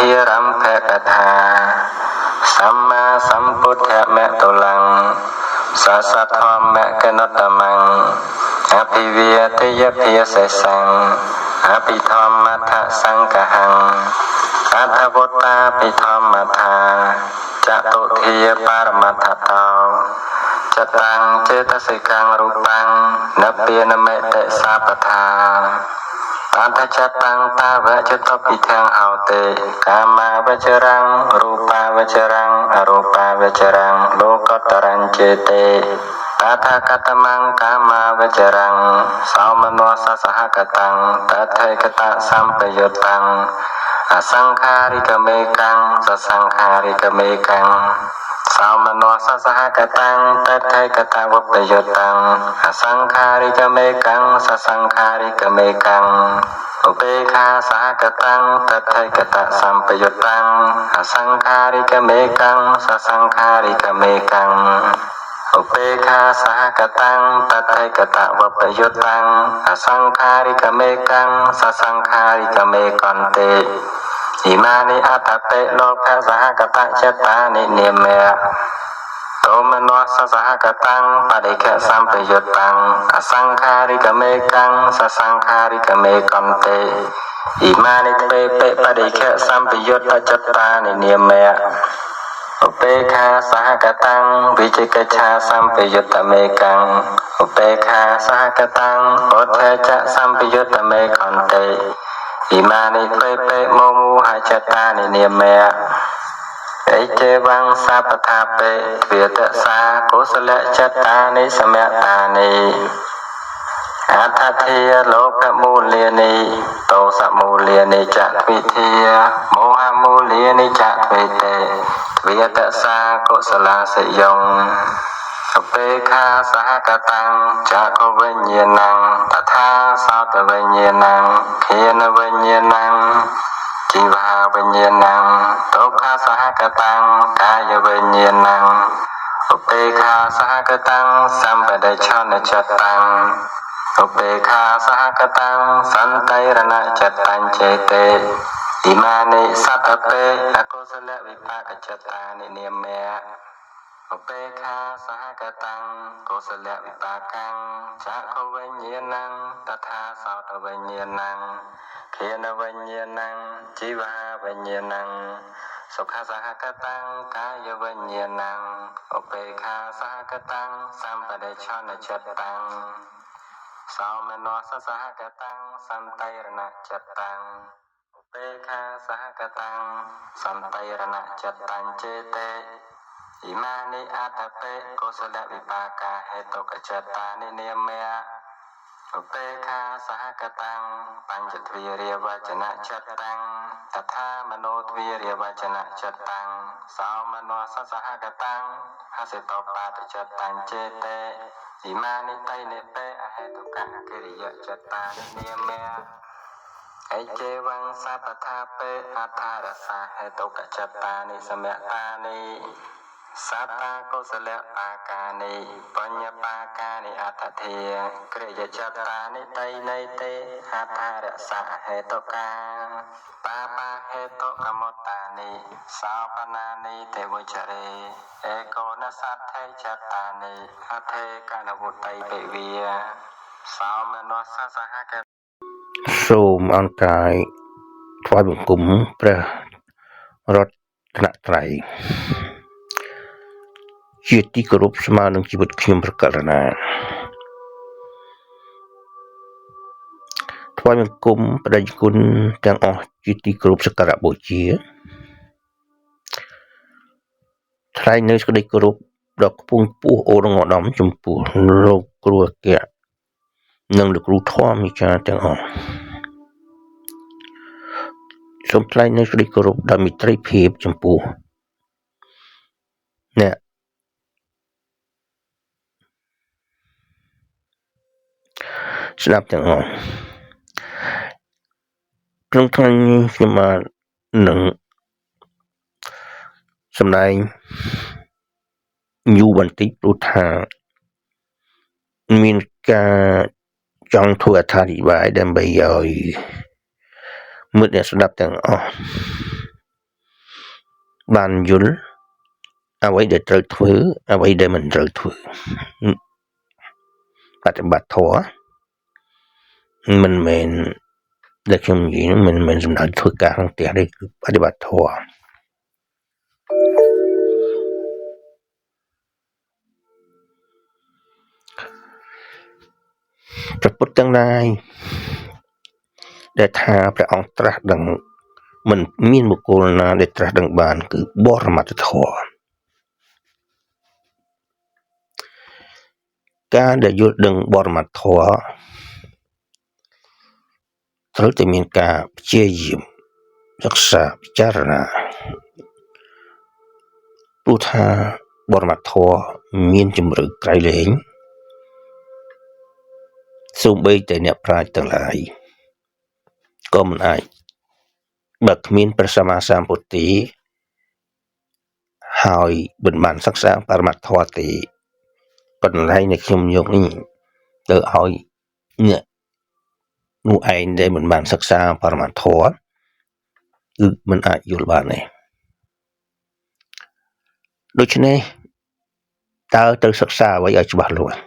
ธิรัมภกถาสัมมาสัมพุทธะมะตุลังสัสสะธรรมะกนัตตมังอภิวิยติยภิยเสสังอภิธรรมัทธสังฆังอัฏฐพุตตาภิธรรมัทธาจตุทียปารมัตถตาจตังเจตสิกังรูปังนเปียนเมตสาปทาอัฏฐจตังตาวะจตปิทังเอาเตกามาวจรังรูปาวจรังอรูปาวจรังโลกุตรังเจเตตถาคตมังกามาวจรังสาวมโนสสหกตังตถาคตสัมปยุตตังอสังขาริกเมกังสสังขาริกเมกังสาวมโนสสหกตังตถาคตวัปยุตตังอสังขาริกเมกังสสังขาริกเมกังอุเบกขาสหกตังตถาคตสัมปยุตตังอสังขาริกเมกังสสังขาริกเมกังอุเบกขาสหกตังตถาคตวัปยุตตังอสังขาริกเมกังสสังขาริกเมกันเตอิมานิอัตถเตโลภะสหกตะจตานิเนเมโตมโนสสหกตังปฏิฆะสัมปยุตตังอสังขาริกเมกังสสังขาริกเมกันเตอิมานิเตเปปฏิฆะสัมปยุตตจตานิเนเมอุเบกขาสหกตังวิจิกิจฉาสัมปยุตตเมกังอุเบกขาสหกตังโอเทจะสัมปยุตตเมกันเตอิมานิเปเปโมมุหจตานิเนเมเอเจวังสัพพทาเปเวตสากุสลจตานิสมตานิอัฏฐเทโลภมูลเลียนิโตสมูลเลียนิจัตวิเทโมหมูลเลียนิจัตวิเตเวตสากุสลสยงอุเบกขาสหกตังจักขวิญญาณังตถาสัตวิญญาณังเขนวิญญาณังจิวาวิญญาณังทุกขสหกตังกายวิญญาณังอุเบกขาสหกตังสัมปะเดชนจตังอุเบกขาสหกตังสันติรณจตังเจเตอิมานิสัตตเปอกุสลวิปากจตานิเนเมอุเบกขาสหกตังกุสลวิปากังจักขวิญญาณังตถาสัตวิญญาณังเขนวิญญาณังจิวาวิญญาณังสุขสหกตังกายวิญญาณังอุเบกขาสหกตังสัมปะเดชนจตังสาวมโนสสหกตังสันติรณจตังอุเบกขาสหกตังสันติรณจตังเจเตอิมานิอัตถเปกุสลวิปากาเหตุกจตานิเนเมอุเบกขาสหกตังปัญจทวีเรียวจนะจตังตถามโนทวีเรียวจนะจตังสาวมโนสสหกตังหสิโตปาติจตังเจเตอิมานิไตเนเปอเหตุกะกิริยจตานิเนเมเอเจวังสัพพทาเปอัฏฐารสาเหตุกจตานิสมตานิสัตตากุสลปากานิปัญญปากานิอัตถเทกริยจตานิไตเนเตอัฏฐารสาเหตุกาปาปาเหตุกมตตานิสาวปนานิเทวจเรเอโกนัสสัทเทจตานิอัตเทกานวุตไตเปเวียสาวมโนสสหกសូមអង្គកាយថ្វាយបង្គំព្រះរតនត្រ័យជាទីគោរពស្មើនឹងជីវិតខ្ញុំប្រកាសណាថ្វាយបង្គំបដិគុណទាំងអស់ជាទីគោរពសក្ការៈបូជាថ្លែងនៅសេចក្តីគោរពដ៏ខ្ពង់ខ្ពស់អូរងឧត្តមចំពោះលោកគ្រូអគ្គនិងលោកគ្រូធម្មអាចារ្យទាំងអស់សូមថ្លែងនៅសេចក្តីគោរពដ៏មេត្រីភាពចំពោះអ្នកស្ដាប់ទាំងអស់ក្នុងថ្ងៃនេះខ្ញុំបាននឹងសម្ដែងយូរបន្តិចព្រោះថាមានការចង់ធ្វើអត្ថាធិប្បាយដើម្បីឲ្យមិត្តអ្នកស្ដាប់ទាំងអស់ បានយល់អ្វីដែលត្រូវធ្វើអ្វីដែលមិនត្រូវធ្វើបប្រតិបត្តិធម៌មិនមែនដែលខ្ញុំនិយាយមិនមែនសំដៅធ្វើការក្នុងផ្ទះទេគឺបប្រតិបត្តិធម៌ព្រះពុទ្ធទាំងឡាយដែលថាព្រះអង្គត្រាស់ដឹងមិនមានបុគ្គលណាដែលត្រាស់ដឹងបានគឺបរមត្ថធម៌ការដែលយល់ដឹងបរមត្ថធម៌ត្រូវតែមានការព្យាយាមសិក្សាពិចារណាព្រោះថាបរមត្ថធម៌មានជម្រៅក្រៃលែងសូម្បីតែអ្នកប្រាជ្ញទាំងឡាយក៏មិនអាចបើគ្មានព្រះសម្មាសម្ពុទ្ធទេហើយមិនបានសិក្សាបរមត្ថធម៌ទេប៉ុន្តែនៅខ្ញុំយកនេះទៅឲ្យអ្នកនោះឯងដែលមិនបានសិក្សាបរមត្ថធម៌គឺមិនអាចយល់បានទេដូច្នេះតើត្រូវសិក្សាអ្វីឲ្យច្បាស់លាស់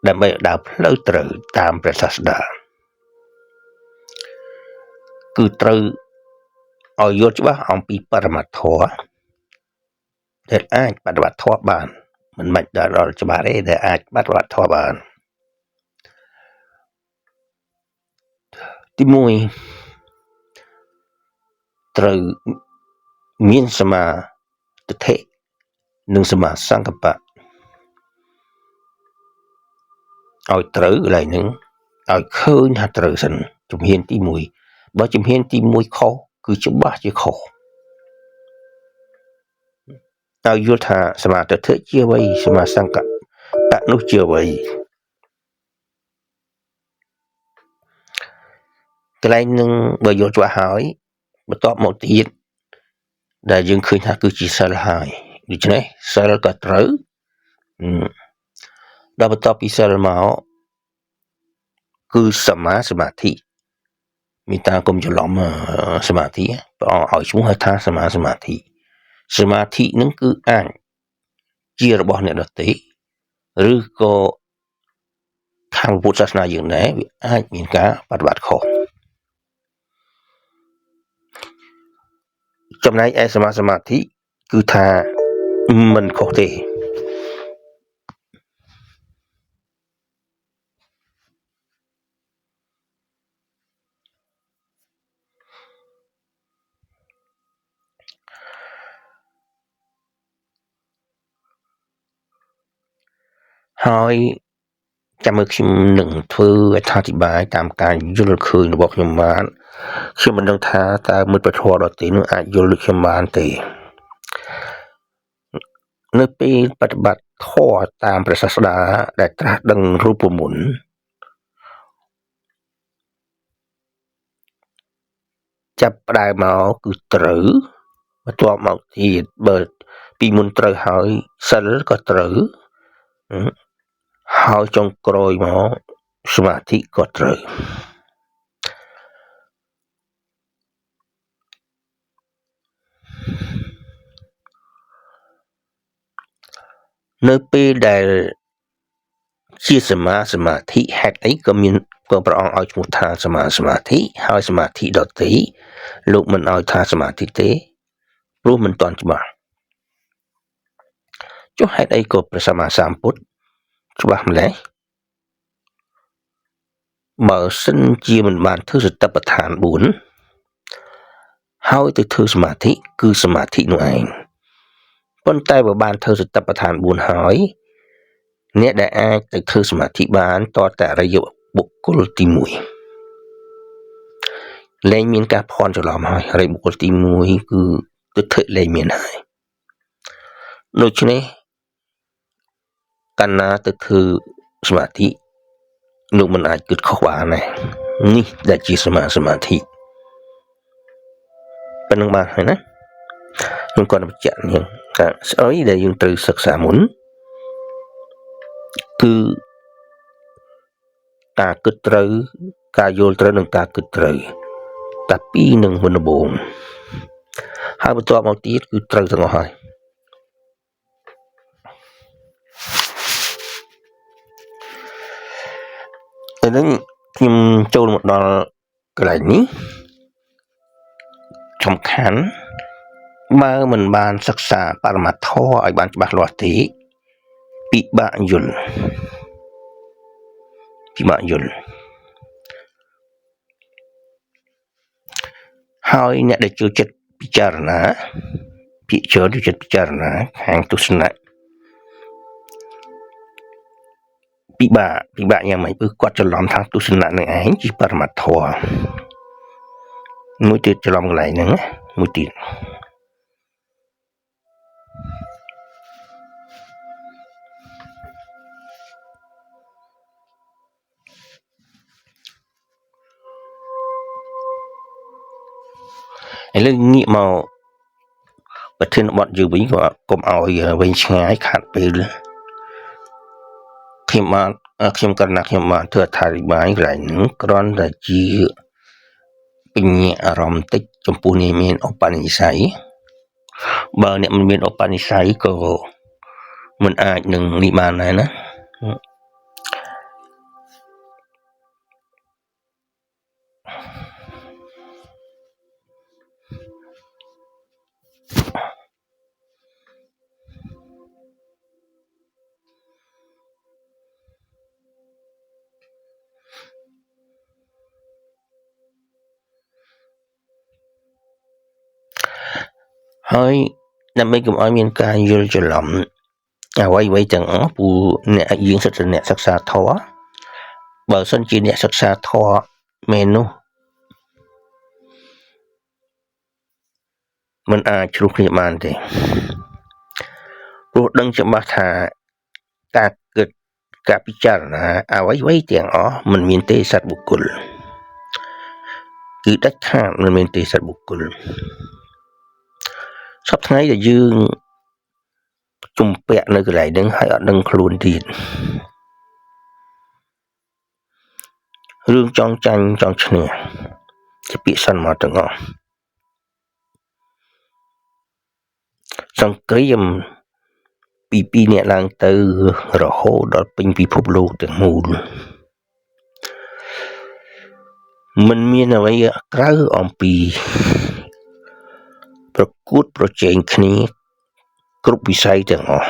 ដើម្បីដើរផ្លូវត្រូវតាមព្រះសាស្តាគឺត្រូវឲ្យយល់ច្បាស់អំពីបរមត្ថធម៌ដែលអាចបដិបត្តិធម៌បានមិនបាច់ដល់ច្បាស់ទេដែលអាចបដិបត្តិធម៌បានទី1ត្រូវមានសមាទិដ្ឋិនិងសមាសង្កប្បៈឲ្យត្រូវកន្លែងហ្នឹងឲ្យឃើញថាត្រូវសិនជំហានទី1បើជំហានទី1ខុសគឺច្បាស់ជាខុសឲ្យយល់ថាសមាទិដ្ឋិជាអ្វីសមាសង្កប្បៈនោះជាអ្វីកន្លែងហ្នឹងបើយល់ច្បាស់ហើយបន្ទាប់មកទៀតដែលយើងឃើញថាគឺជាសិលហើយដូច្នេះសិលក៏ត្រូវដល់បន្ទាប់ពីសិលមកគឺសមាសមាធិមានតាកុំច្រឡំសមាធិព្រះអង្គឲ្យឈ្មោះថាសមាសមាធិសមាធិនឹងគឺអាចជារបស់អ្នកដទៃឬក៏ខាងពុទ្ធសាសនាយើងដែរវាអាចមានការបប្រតិបត្តិខុសចំណែកឯសមាសមាធិគឺថាមិនខុសទេហើយចាំមើលខ្ញុំនឹងធ្វើអត្ថាធិប្បាយតាមការយល់ឃើញរបស់ខ្ញុំបានខ្ញុំមិនដឹងថាតើមិត្តពធដទៃនោះអាចយល់ដូចខ្ញុំបានទេនៅពេលបប្រតិបត្តិធម៌តាមព្រះសាស្តាដែលត្រាស់ដឹងរូបមន្តចាប់ផ្ដើមមកគឺត្រូវបន្ទាប់មកទៀតបើពីមុនត្រូវហើយសិលក៏ត្រូវហើយចុងក្រោយមកសមាធិក៏ត្រូវនៅពេលដែលជាសមាសមាធិហេតុអីក៏មានក៏ព្រះអង្គឲ្យឈ្មោះថាសមាសមាធិហើយសមាធិដទៃលោកមិនឲ្យថាសមាធិទេព្រោះមិនទាន់ច្បាស់ចុះហេតុអីក៏ព្រះសម្មាសម្ពុទ្ធច្បាស់ម្ល៉េះបើសិនជាមិនបានធ្វើសតិប្បដ្ឋាន4ហើយទៅធ្វើសមាធិគឺសមាធិនោះឯងប៉ុន្តែបើបានធ្វើសតិប្បដ្ឋាន4ហើយអ្នកដែលអាចទៅធ្វើសមាធិបានតតែអរិយបុគ្គលទី1លែងមានការភ័ន្តច្រឡំហើយអរិយបុគ្គលទី1គឺទិដ្ឋិលែងមានហើយដូច្នេះកាលណាទៅធ្វើសមាធិលោកមិនអាចគិតខុសបានទេនេះដែលជាសមាធិប៉ុណ្្នឹងបានហើយណាខ្ញុំគាត់បញ្ជាក់នេះថាស្អីដែលយើងត្រូវសិក្សាមុនគឺការគិតត្រូវការយល់ត្រូវនិងការគិតត្រូវតែពីរនឹងមុនដំបូង ហើយបន្ទាប់មកទៀតគឺត្រូវទាំងអស់ហើយឥឡូវខ្ញុំចូលមកដល់កន្លែងនេះសំខាន់បើមិនបានសិក្សាបរមត្ថធម៌ឲ្យបានច្បាស់លាស់ទេពិបាកយល់ហើយអ្នកដែលចូលចិត្តពិចារណាភាគច្រើនចូលចិត្តពិចារណាខាងទស្សនៈពិបាកយ៉ាងម៉េចគឺគាត់ច្រឡំថាទស្សនៈនឹងឯងជាបរមត្ថធម៌មួយទៀតច្រឡំកន្លែងហ្នឹងមួយទៀតឥឡូវងាកមកប្រធានបទយើងវិញក៏កុំឲ្យវិញឆ្ងាយខាត់ពេលខ្ញុំកណ្ណាខ្ញុំបានធ្វើអត្ថាធិប្បាយកន្លែងហ្នឹងគ្រាន់តែជាបញ្ញាអារម្មណ៍តិចចំពោះនេះមានឧបនិស្ស័យបើអ្នកមិនមានឧបនិស្ស័យក៏មិនអាចនឹងនេះបានដែរណាហើយដើម្បីកុំឲ្យមានការយល់ច្រឡំអ្វីទាំងអស់ព្រោះអ្នកយើងសិក្សាអ្នកសិក្សាធម៌បើសិនជាអ្នកសិក្សាធម៌មែននោះមិនអាចជ្រុះគ្នាបានទេព្រោះដឹងច្បាស់ថាការគិតការពិចារណាអ្វីទាំងអស់មិនមានទេសត្វបុគ្គលគឺដាច់ខាតមិនមានទេសត្វបុគ្គលសពថ្ងៃដែលយើងជំពាក់នៅកន្លែងហ្នឹងហើយអត់ដឹងខ្លួនទៀតរឿងចង់ចាញ់ចង់ឈ្នះជាពាក្យសន្មតទាំងអស់សង្គ្រាមពី2នាក់ឡើងទៅរហូតដល់ពេញពិភពលោកទាំងមូលមិនមានអ្វីក្រៅអំពីប្រកួតប្រជែងគ្នាគ្រប់វិស័យទាំងអស់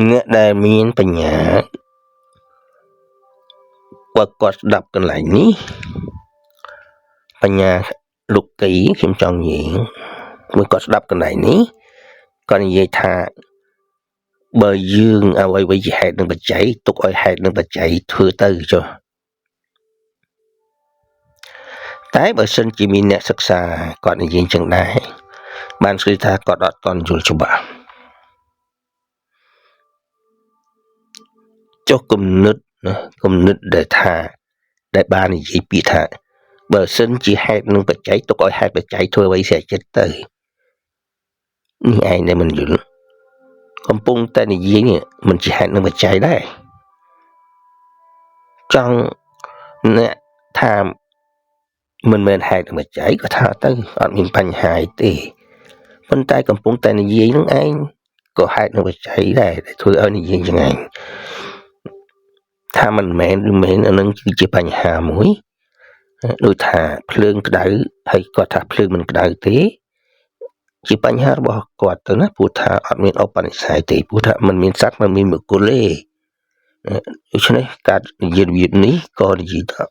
អ្នកដែលមានបញ្ញាបើគាត់ស្ដាប់កន្លែងនេះបញ្ញាលោកីខ្ញុំចង់និយាយមួយគាត់ស្ដាប់កន្លែងនេះគាត់និយាយថាបើយើងអ្វីជាហេតុនិងបច្ច័យទុកឲ្យហេតុនិងបច្ច័យធ្វើទៅចុះតែបើសិនជាមានអ្នកសិក្សាគាត់និយាយចឹងដែរបានស្គាល់ថាគាត់អត់ទាន់យល់ច្បាស់ចុះគំនិតដែលថាដែលបាននិយាយពាក្យថាបើសិនជាហេតុនិងបច្ច័យទុកឲ្យហេតុបច្ច័យធ្វើអ្វីស្រាចិត្តទៅនេះឯងដែលមិនយល់កំពុងតែនិយាយនេះមិនជាហេតុនិងបច្ច័យដែរចង់អ្នកថាមិនមែនហេតុនិងបច្ច័យក៏ថាទៅអត់មានបញ្ហាទេប៉ុន្តែកំពុងតែនិយាយនឹងឯងក៏ហេតុនិងបច្ច័យដែរដែលធ្វើឲ្យនិយាយចឹងឯងថាមិនមែនឬមែនអានឹងគឺជាបញ្ហាមួយដូចថាភ្លើងក្តៅហើយគាត់ថាភ្លើងមិនក្តៅទេជាបញ្ហារបស់គាត់ទៅណាព្រោះថាអត់មានឧបនិស្ស័យទេព្រោះថាมันមានសត្វมันមានបុគ្គលទេដូច្នេះការនិយាយរបៀបនេះក៏និយាយថា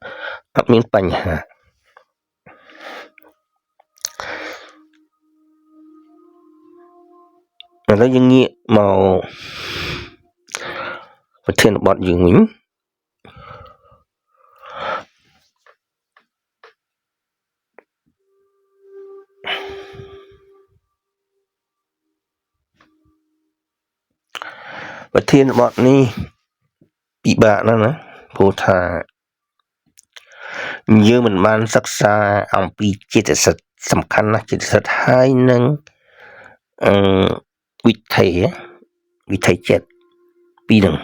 អត់មានបញ្ហាឥឡូវយើងងាកមកប្រធានបទយើងវិញប្រធានបទនេះពិបាកណាស់ណាព្រោះថាយើងមិនបានសិក្សាអំពីចិត្តសិទ្ធសំខាន់ណាស់ចិត្តសិទ្ធហើយនឹងវិធីចិត្តពីរនឹង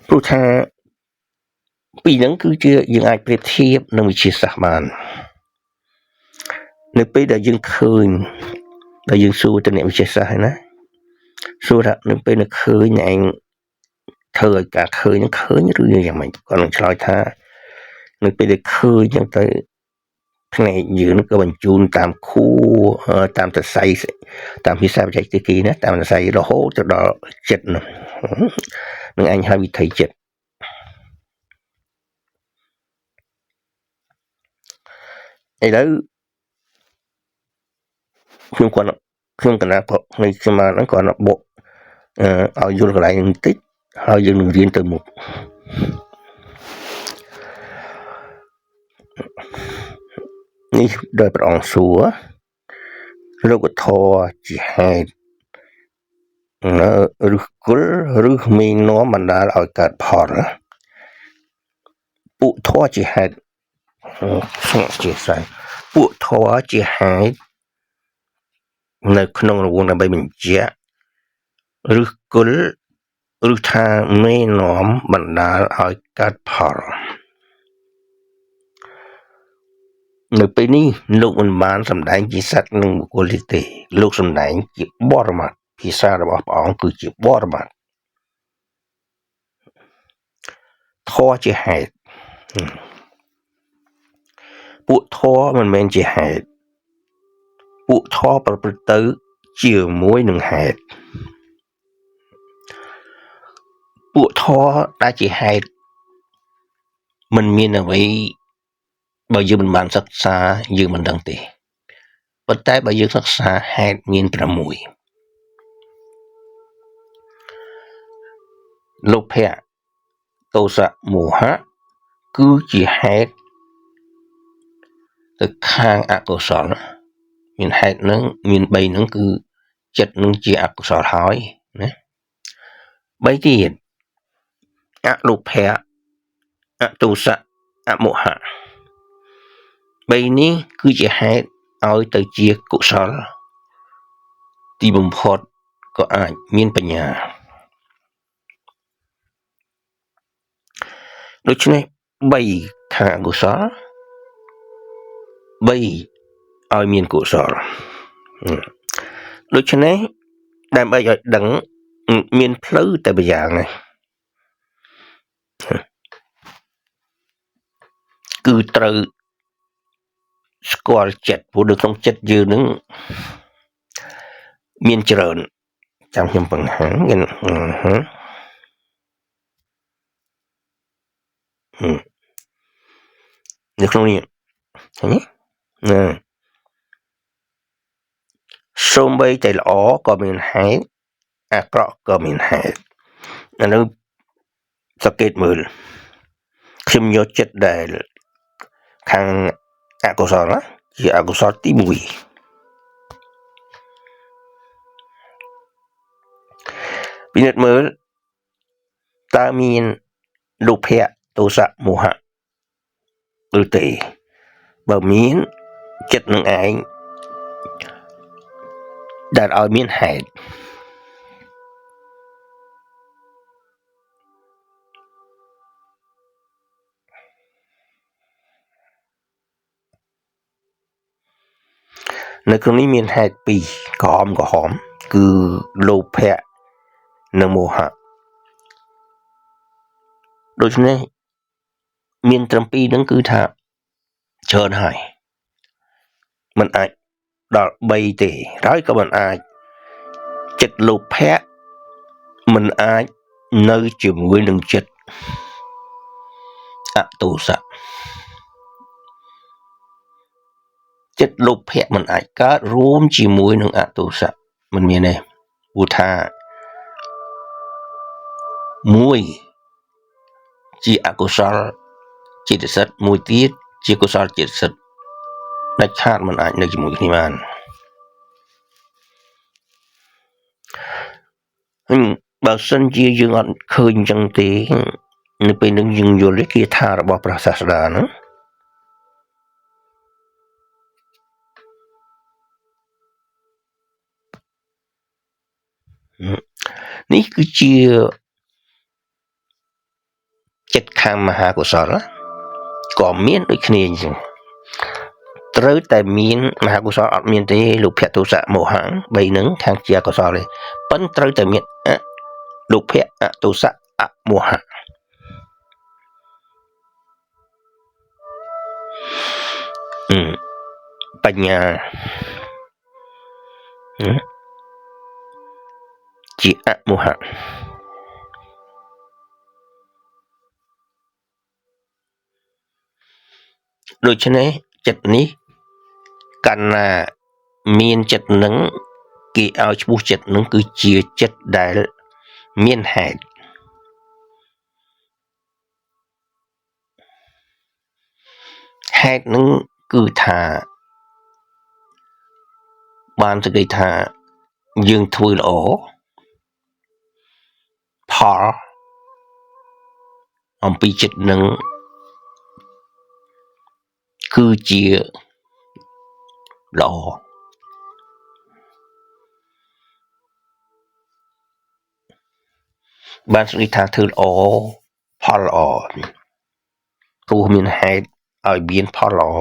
ព្រោះថាពីហ្នឹងគឺជាយើងអាចប្រៀបធៀបនឹងវិទ្យាសាស្ត្របាននៅពេលដែលយើងឃើញដែលយើងសួរទៅអ្នកវិទ្យាសាស្ត្រហើយណាសួរថានៅពេលដែលឃើញឯងធ្វើឲ្យការឃើញនឹងឃើញឬយ៉ាងម៉េចគាត់នឹងឆ្លើយថានៅពេលដែលឃើញចឹងទៅភ្នែកយើងនឹងក៏បញ្ជូនតាមខួរតាមសរសៃតាមភាសាបច្ចេកទេសណាតាមសរសៃរហូតទៅដល់ចិត្តនឹងអញហៅវិថីចិត្តឥឡូវខ្ញុំកណ្ដាលនៃខ្ញុំហ្នឹងគាត់បកឲ្យយល់កន្លែងនេះបន្តិចហើយយើងនឹងរៀនទៅមុខនេះដោយព្រះអង្គសួរលោកធម៌ជាហេតុឬគល់ឬមេនាំបណ្ដាលឲ្យកើតផលពួកធម៌ជាហេតុជាស្អីពួកធម៌ជាហេតុនៅក្នុងរង្វង់ដើម្បីបញ្ជាក់ឬគល់ឬថាមេនាំបណ្ដាលឲ្យកើតផលនៅពេលនេះលោកមិនបានសម្ដែងជាសត្វនិងបុគ្គលទេលោកសម្ដែងជាបរមត្ថភាសារបស់ព្រះអង្គគឺជាបរមត្ថធម៌ជាហេតុពួកធម៌មិនមែនជាហេតុពួកធម៌ប្រព្រឹត្តទៅជាមួយនឹងហេតុពួកធម៌ដែលជាហេតុមិនមានអ្វីបើយើងមិនបានសិក្សាយើងមិនដឹងទេប៉ុន្តែបើយើងសិក្សាហេតុមាន6លោភៈទោសៈមោហៈគឺជាហេតុទៅខាងអកុសលមានហេតុហ្នឹងមាន3ហ្នឹងគឺចិត្តនឹងជាអកុសលហើយណា3ទៀតអលោភៈអទោសៈអមោហៈ3នេះគឺជាហេតុឲ្យទៅជាកុសលទីបំផុតក៏អាចមានបញ្ញាដូច្នេះ3ខាងអកុសល3ឲ្យមានកុសលដូច្នេះដើម្បីឲ្យដឹងមានផ្លូវតែម្យ៉ាងនេះគឺត្រូវស្គាល់ចិត្តព្រោះនៅក្នុងចិត្តយើងនឹងមានច្រើនចាំខ្ញុំបង្ហាញនៅក្នុងនេះណាសូម្បីតែល្អក៏មានហេតុអាក្រក់ក៏មានហេតុអានោះសង្កេតមើលខ្ញុំយកចិត្តដែលខាងអកុសលណាជាអកុសលទី1ពិនិត្យមើលតើមានលោភៈទោសៈមោហៈឬទេបើមានចិត្តនឹងឯងដែលឲ្យមានហេតុនៅក្នុងនេះមានហេតុ2ក្រហមគឺលោភៈនិងមោហៈដូច្នេះមានត្រឹម2ហ្នឹងគឺថាច្រើនហើយมันអាចដល់3ទេហើយក៏มันអាចចិត្តលោភៈมันអាចនៅជាមួយនឹងចិត្តអទោសៈចិត្តលោភៈมันអាចកើតរួមជាមួយនឹងអទោសៈมันមានទេព្រោះថាមួយជាអកុសលចេតសិកមួយទៀតជាកុសលចេតសិកដាច់ខាតมันអាចនៅជាមួយគ្នាបានបើសិនជាយើងអត់ឃើញអញ្ចឹងទេនៅពេលនឹងយើងយល់គេថារបស់ព្រះសាស្តាហ្នឹងនេះគឺជា ចិត្តខាងមហាកុសលក៏មានដូចគ្នាអញ្ចឹងត្រូវតែមានមហាកុសលអត់មានទេលោភៈទោសៈមោហៈ3ហ្នឹងខាងជាកុសលទេប៉ុន្តែត្រូវតែមានលោភៈអទោសៈអមោហៈបញ្ញាជាអមោហៈដូច្នេះចិត្តនេះកាលណាមានចិត្តនឹងគេឲ្យឈ្មោះចិត្តនឹងគឺជាចិត្តដែលមានហេតុហេតុនឹងគឺថាបានសេចក្តីថាយើងធ្វើល្អផលអំពីចិត្តនឹងគឺជាល្អបានសេចក្តីថាធ្វើល្អផលល្អព្រោះមានហេតុឲ្យមានផលល្អ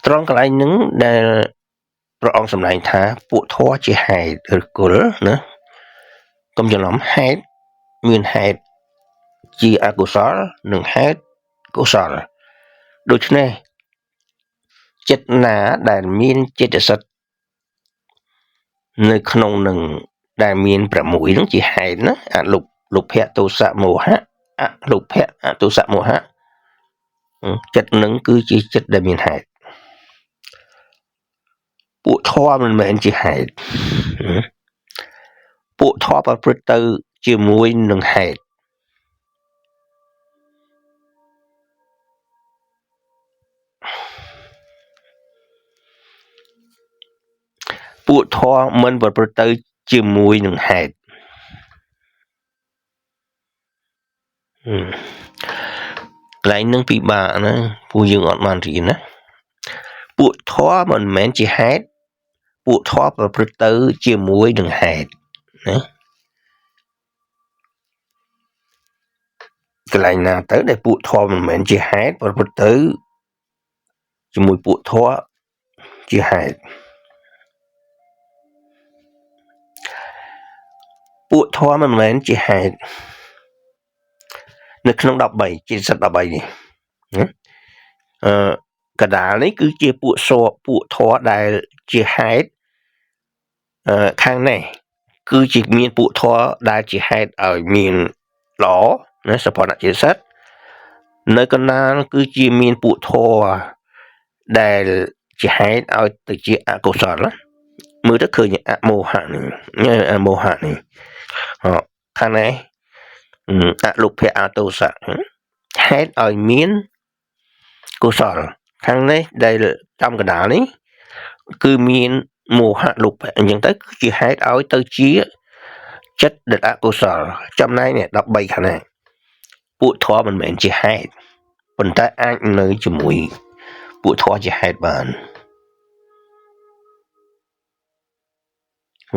ត្រង់កន្លែងហ្នឹងដែលព្រះអង្គសម្ដែងថាពួកធម៌ជាហេតុឬគល់ណាកុំច្រឡំហេតុមានហេតុជាអកុសលនិងហេតុកុសលដូច្នេះចិត្តណាដែលមានចិត្តសិទ្ធនៅក្នុងនឹងដែលមាន6ហ្នឹងជាហេតុណាអលោភៈទោសៈមោហៈអលោភៈអទោសៈមោហៈចិត្តនឹងគឺជាចិត្តដែលមានហេតុពួកធម៌មិនមែនជាហេតុពួកធម៌ប្រព្រឹត្តទៅជាមួយនឹងហេតុពួកធម៌មិនប្រព្រឹត្តទៅជាមួយនឹងហេតុកន្លែងនឹងពិបាកណាពួកយើងអត់បានរៀនណាពួកធម៌មិនមែនជាហេតុពួកធម៌ប្រព្រឹត្តទៅជាមួយនឹងហេតុណាកន្លែងណាទៅដែលពួកធម៌មិនមែនជាហេតុប្រព្រឹត្តទៅជាមួយពួកធម៌ជាហេតុពួកធម៌មិនមែនជាហេតុនៅក្នុង13ជាសិទ្ធ13នេះកដាលនេះគឺជាពួកធម៌ដែលជាហេតុខាងនេះគឺជាមានពួកធម៌ដែលជាហេតុឲ្យមានល្អណាសពណៈជាសិទ្ធនៅកណ្ដាលគឺជាមានពួកធម៌ដែលជាហេតុឲ្យទៅជាអកុសលមើលទៅឃើញអមោហៈនេះខាងនេះអលោភៈអទោសៈហេតុឲ្យមានកុសលខាងនេះដែលចំកណ្ដាលនេះគឺមានមោហៈលោភៈអញ្ចឹងទៅគឺជាហេតុឲ្យទៅជាចិត្តដែលអកុសលចំណែកនេះ13ខាងនេះពួកធម៌មិនមែនជាហេតុប៉ុន្តែអាចនៅជាមួយពួកធម៌ជាហេតុបាន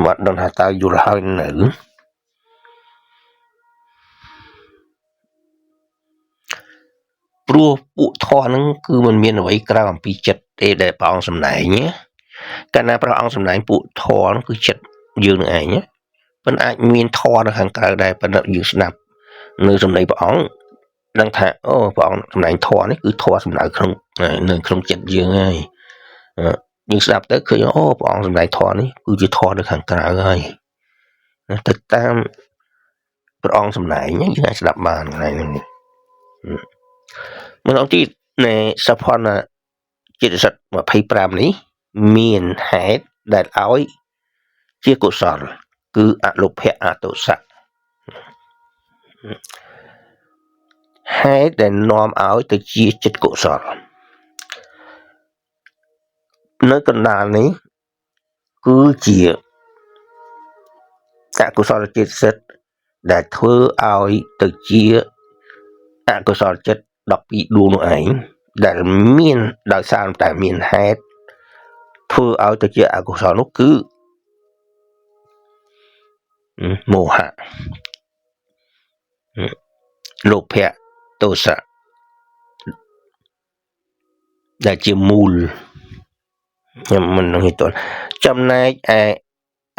មកដល់ថាតើយល់ហើយនៅព្រោះពួកធម៌ហ្នឹងគឺมันមានអ្វីក្រៅអំពីចិត្តទេដែលព្រះអង្គសម្ដែងណាកាលណាព្រះអង្គសម្ដែងពួកធម៌គឺចិត្តយើងនឹងឯងប៉ុន្តែអាចមានធម៌នៅខាងក្រៅដែរប៉ុន្តែយើងស្ដាប់នៅសម្ដីព្រះអង្គដឹងថាអូព្រះអង្គសម្ដែងធម៌នេះគឺធម៌សម្ដៅក្នុងនៅក្នុងចិត្តយើងហើយយើងស្ដាប់ទៅឃើញអូព្រះអង្គសម្ដែងធម៌នេះគឺជាធម៌នៅខាងក្រៅហើយទៅតាមព្រះអង្គសម្ដែងយើងអាចស្ដាប់បានថ្ងៃនេះម្ដងទៀតនៃសភនចិត្តសិទ្ធ25នេះមានហេតុដែលឲ្យជាកុសលគឺអលោភៈអទោសៈហេតុដែលនាំឲ្យទៅជាចិត្តកុសលនៅកណ្ដាលនេះគឺជាអកុសលចិត្តសិទ្ធដែលធ្វើឲ្យទៅជា អកុសលចិត្ត12ដួងនោះឯងដែលមានដោយសារតែមានហេតុធ្វើឲ្យទៅជាអកុសលនោះគឺមោហៈលោភៈទោសៈដែលជាមូលខ្ញុំមិននឹងහිතល់ចំណែកឯ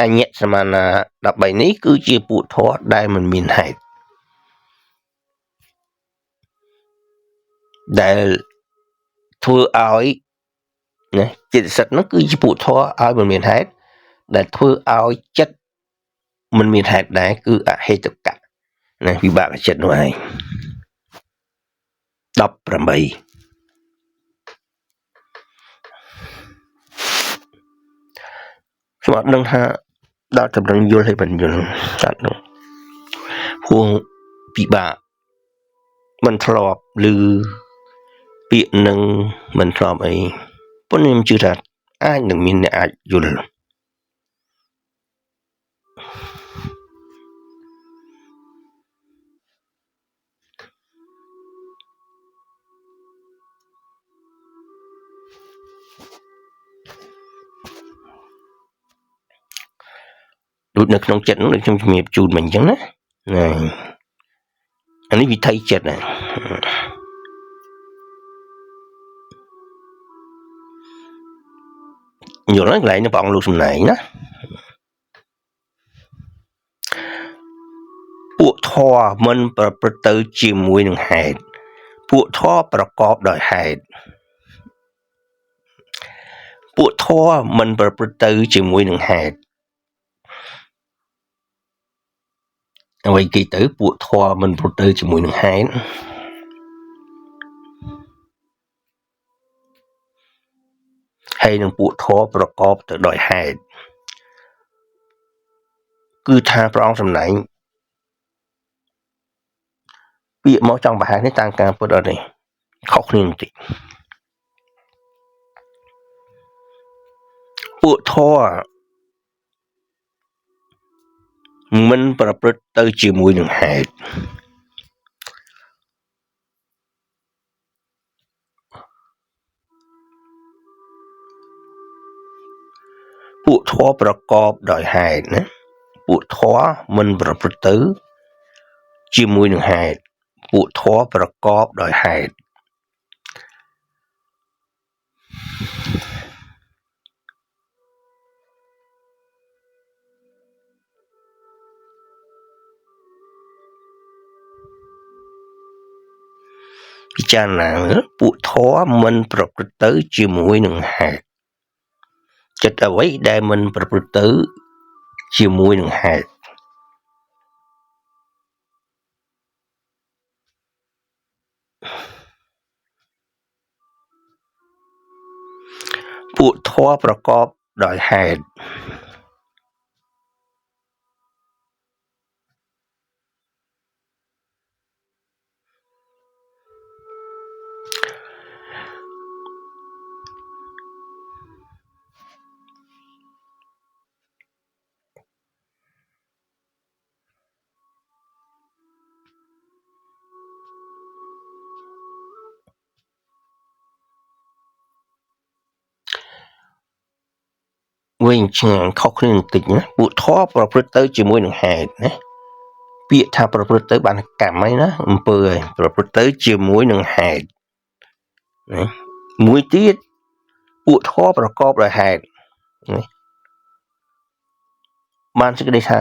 អញ្ញសមាណា13នេះគឺជាពួកធម៌ដែលមិនមានហេតុដែលធ្វើឲ្យណាចិត្តសិទ្ធនោះគឺជាពួកធម៌ឲ្យមិនមានហេតុដែលធ្វើឲ្យចិត្តមិនមានហេតុដែរគឺអហេតុកៈណាវិបាកចិត្តនោះឯង18ខ្ញុំអត់ដឹងថាដល់តម្រឹងយល់ហើយមិនយល់ចាត់នោះហួងពិបាកមិនធ្លាប់ឬពាក្យនឹងមិនធ្លាប់អីប៉ុន្តែខ្ញុំជឿថាអាចនឹងមានអ្នកអាចយល់ដូចនៅក្នុងចិត្តនោះដូចខ្ញុំជំរាបជូនមិញអញ្ចឹងណាអានេះវិថីចិត្តណាយល់ហើយកន្លែងនេះព្រះអង្គលោកសំណែងណាពួកធម៌មិនប្រព្រឹត្តទៅជាមួយនឹងហេតុពួកធម៌ប្រកបដោយហេតុពួកធម៌មិនប្រព្រឹត្តទៅជាមួយនឹងហេតុអ្វីគេទៅពួកធម៌មិនប្រព្រឹត្តទៅជាមួយនឹងហេតុហើយនឹងពួកធម៌ប្រកបទៅដោយហេតុគឺថាព្រះអង្គសម្ដែងពាក្យមកចង់ប្រហែលនេះតាមការពុទ្ធអត់ទេខុសគ្នាបន្តិចពួកធម៌មិនប្រព្រឹត្តទៅជាមួយនឹងហេតុពួកធម៌ប្រកបដោយហេតុណាពួកធម៌មិនប្រព្រឹត្តទៅជាមួយនឹងហេតុពួកធម៌ប្រកបដោយហេតុពិចារណាពួកធម៌មិនប្រព្រឹត្តទៅជាមួយនឹងហេតុចិត្តអ្វីដែលមិនប្រព្រឹត្តទៅជាមួយនឹងហេតុពួកធម៌ប្រកបដោយហេតុវិញឆ្ងាយខុសគ្នាបន្តិចណាពួកធម៌ប្រព្រឹត្តទៅជាមួយនឹងហេតុណាពាក្យថាប្រព្រឹត្តទៅបានកម្មអីណាអំពើឯងប្រព្រឹត្តទៅជាមួយនឹងហេតុណាមួយទៀតពួកធម៌ប្រកបដោយហេតុណាបានសេចក្តីថា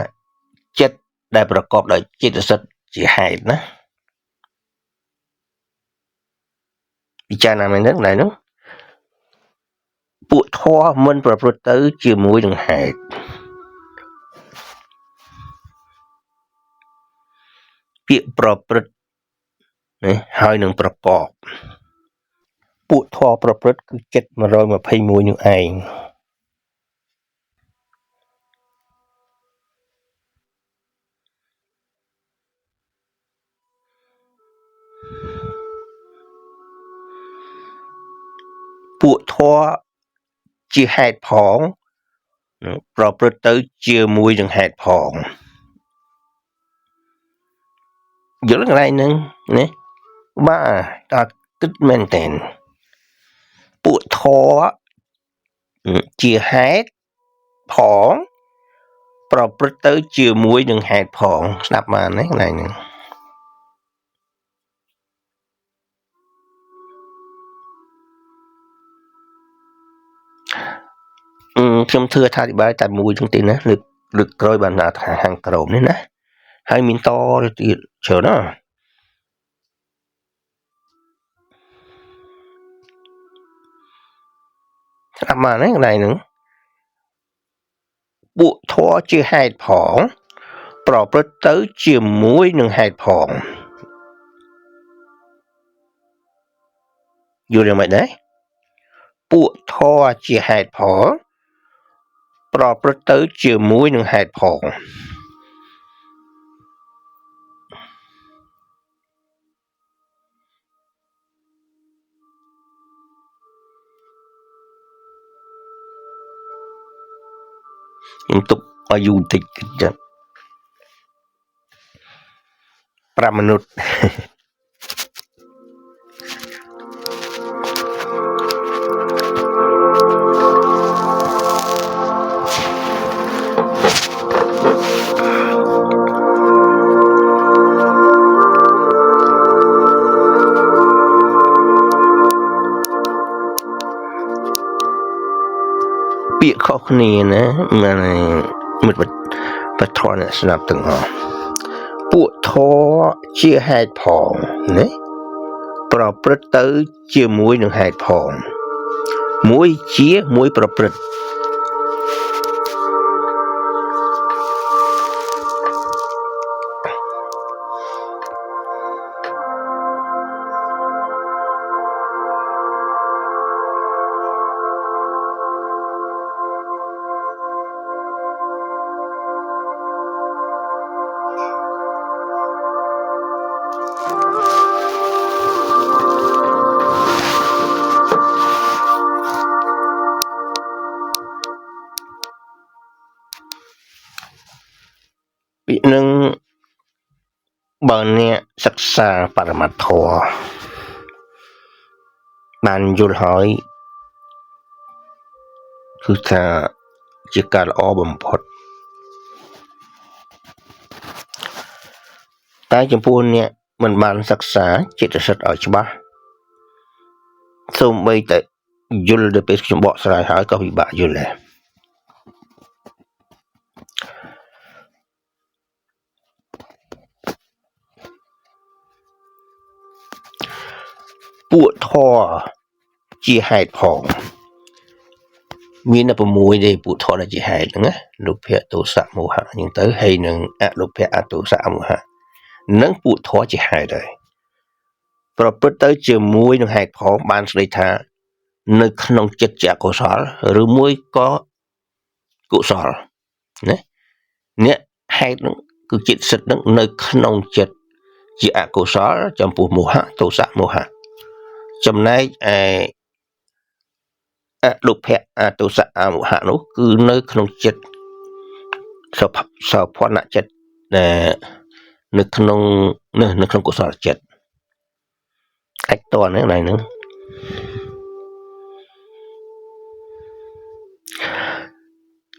ចិត្តដែលប្រកបដោយចេតសិកជាហេតុណាពិចារណាមែនទេណែនោះពួកធម៌មិនប្រព្រឹត្តទៅជាមួយនឹងហេតុពាក្យប្រព្រឹត្តណាហើយនឹងប្រកបពួកធម៌ប្រព្រឹត្តគឺចិត្ត121នោះឯងពួកធម៌ជាហេតុផងប្រព្រឹត្តទៅជាមួយនឹងហេតុផងយល់កន្លែងហ្នឹងណា បាទតើគិតមែនតើពួកធរជាហេតុផងប្រព្រឹត្តទៅជាមួយនឹងហេតុផងស្ដាប់បានទេកន្លែងហ្នឹងខ្ញុំធ្វើអត្ថាធិប្បាយតែមួយហ្នឹងទេណាលើកក្រោយបានថាខាងក្រោមនេះណាហើយមានតទៅទៀតច្រើនណាស្ដាប់បានទេកន្លែងហ្នឹងពួកធរជាហេតុផងប្រព្រឹត្តទៅជាមួយនឹងហេតុផងយល់យ៉ាងម៉េចដែរពួកធរជាហេតុផលប្រព្រឹត្តទៅជាមួយនឹងហេតុផងខ្ញុំទុកឲ្យយូរបន្តិចចឹង5минутពាក្យខុសគ្នាណាមិត្តបធរអ្នកស្ដាប់ទាំងអស់ពួកធរជាហេតុផងណាប្រព្រឹត្តទៅជាមួយនឹងហេតុផងមួយជាមួយប្រព្រឹត្តពីនឹងបើអ្នកសិក្សាបរមត្ថធម៌បានយល់ហើយគឺថាជាការល្អបំផុតតែចំពោះអ្នកមិនបានសិក្សាចិត្តសិទ្ធឲ្យច្បាស់សូម្បីតែយល់ទៅពេលខ្ញុំបកស្រាយហើយក៏ពិបាកយល់ដែរពួកធរជាហេតុផងមានតែ6ទេពួកធរដែលជាហេតុហ្នឹងណាលោភៈទោសៈមោហៈអញ្ចឹងទៅហើយនឹងអលោភៈអទោសៈអមោហៈនឹងពួកធរជាហេតុដែរប្រព្រឹត្តទៅជាមួយនឹងហេតុផងបានស្ដីថានៅក្នុងចិត្តជាអកុសលឬមួយក៏កុសលណាអ្នកហេតុហ្នឹងគឺចិត្តសិទ្ធហ្នឹងនៅក្នុងចិត្តជាអកុសលចំពោះមោហៈទោសៈមោហៈចំណែកឯអលោភៈអទោសៈអមោហៈនោះគឺនៅក្នុងចិត្តសោភ័ណចិត្តនៅក្នុងកុសលចិត្តអាចតហ្នឹងហ្នឹង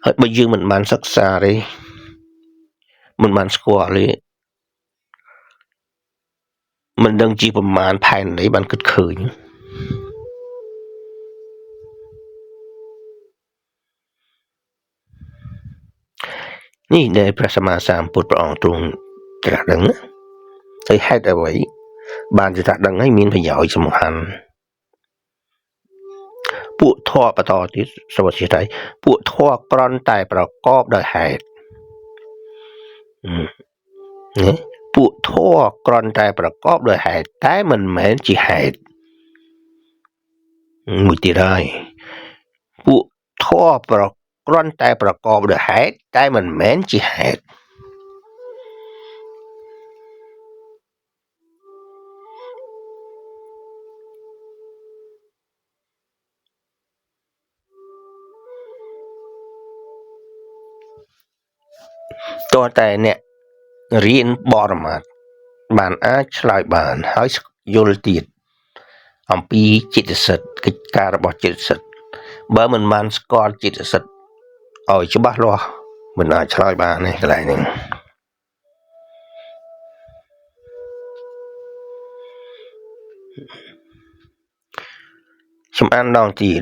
ហើយបើយើងមិនបានសិក្សាទេមិនបានស្គាល់ទេមិនដឹងជាប្រមាណផែននេះបានគិតឃើញនេះដែលព្រះសម្មាសម្ពុទ្ធព្រះអង្គទ្រង់ត្រាស់ដឹងហើយហេតុអ្វីបានត្រាស់ដឹងហើយមានប្រយោជន៍សំខាន់ពួកធម៌បន្តទៀតសវជាតៃពួកធម៌ក្រន់តែប្រកបដោយហេតុពួកធម៌ក្រន់តែប្រកបដោយហេតុតែមិនមែនជាហេតុមួយទៀតហើយពួកធម៌គ្រាន់តែប្រកបដោយហេតុតែមិនមែនជាហេតុតើតែអ្នករៀនបរមត្ថបានអាចឆ្លើយបានហើយ យល់ទៀតអំពីចិត្តសិទ្ធកិច្ចការរបស់ចិត្តសិទ្ធបើមិនបានស្គាល់ចិត្តសិទ្ធឲ្យច្បាស់លាស់មិនអាចឆ្លើយបានទេកន្លែងនេះសំអានដងទៀត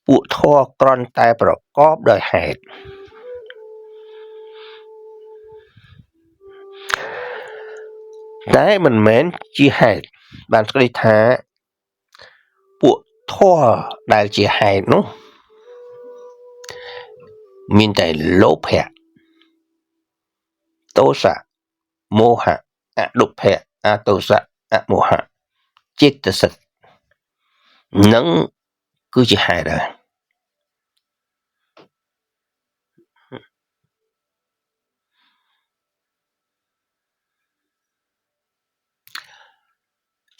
ពួកធម៌គ្រាន់តែប្រកបដោយហេតុតែមិនមែនជាហេតុបានស្គាល់ថាពួកធម៌ដែលជាហេតុនោះមានតែលោភៈទោសៈមោហៈអលោភៈអទោសៈអមោហៈចិត្តសិទ្ធនឹងគឺជាហេតុហើយ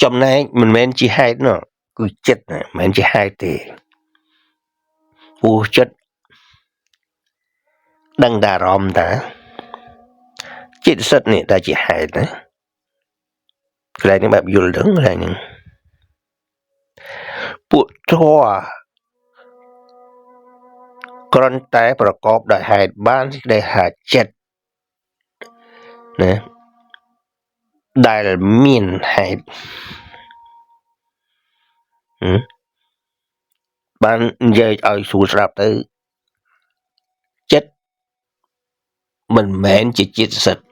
ចំណែកមិនមែនជាហេតុនោះគឺចិត្តមិនមែនជាហេតុទេព្រោះចិត្តដឹងតែអារម្មណ៍តាចិត្តសិទ្ធនេះតែជាហេតុណាកន្លែងនេះបែបយល់ដឹងកន្លែងនេះពួកធម៌គ្រាន់តែប្រកបដោយហេតុបានសេចក្តីថាចិត្តណាដែលមានហេតុបាននិយាយឲ្យស្រួលស្ដាប់ទៅចិត្តមិនមែនជាចិត្តសិទ្ធ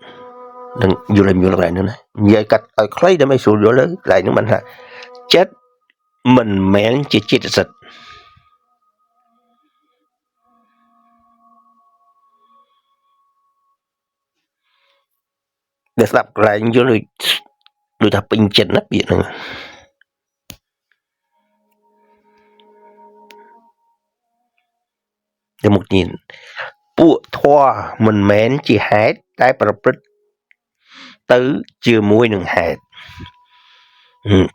នឹងយល់កន្លែងនោះណានិយាយកាត់ឲ្យខ្លីដើម្បីស្រួលយល់ទៅកន្លែងនោះបានថាចិត្តមិនមែនជាចិត្តសិទ្ធដែលស្ដាប់កន្លែងយល់ដូចថាពេញចិត្តណាពាក្យហ្នឹងតែមុខទៀតពួកធម៌មិនមែនជាហេតុតែប្រព្រឹត្តទៅជាមួយនឹងហេតុ